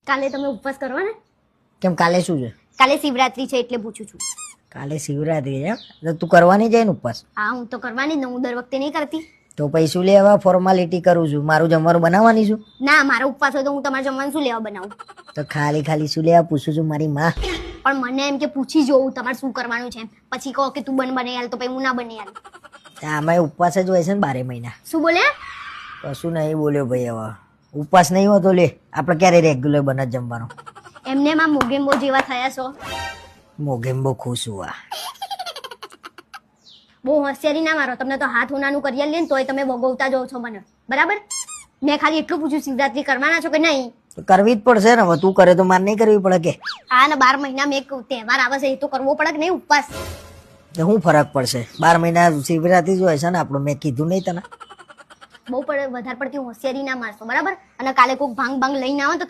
કાલે તમે ઉપવાસ કરવાના? કેમ કાલે શું છે? કાલે શિવરાત્રી છે એટલે પૂછું છું. કાલે શિવરાત્રી છે તો તું કરવાની જાય ને ઉપવાસ? હા હું તો કરવાની જ ને, હું દર વખતે નહીં કરતી. તો પૈસું લેવા ફોર્માલિટી કરું છું, મારું જમવાનું બનાવવાની છું. ના, મારો ઉપવાસ હોય તો હું તમારે જમવાનું શું લેવા બનાવું? તો ખાલી શું લેવા પૂછું છું મારી માં. પણ મને એમ કે પૂછી જોઉં તમારે શું કરવાનું છે, પછી કહો કે તું બનાવી આલ તો પછી હું ના બનાવી આલ. આમાં ઉપવાસ જ હોય છે ને 12 મહિના. શું બોલે? કશું નહીં બોલ્યો ભાઈ. હવે ઉપવાસ નહીં હોતો લે, આપણે ક્યારે રેગ્યુલર બને જમવાનું. એમને માં મોગેમ્બો જેવા થયા છો. મોગેમ્બો ખુશ હુઆ. બહુ હોશિયારી ના મારો, તમને તો હાથ ઉનાનું કરી લે ને તોય તમે વગોવતા જાઓ છો મને, બરાબર? મેં ખાલી એટલું પૂછ્યું શિવરાત્રી કરવાના છો કે નહીં? તો કરવી જ પડશે ને, હવે તું કરે તો મારે નહીં કરવી પડે કે? હા ને 12 મહિનામાં એક તહેવાર આવે છે, એ તો કરવો પડે કે નહીં ઉપવાસ? તો શું ફરક પડશે? 12 મહિના શિવરાત્રી જ હોય છે ને આપણું, મેં કીધું નહીં તને? બહુ વધારે પડતી હોશિયારી ના મારશો, બરાબર? અને કાલે કોઈક ભાંગ લઈને આવે તો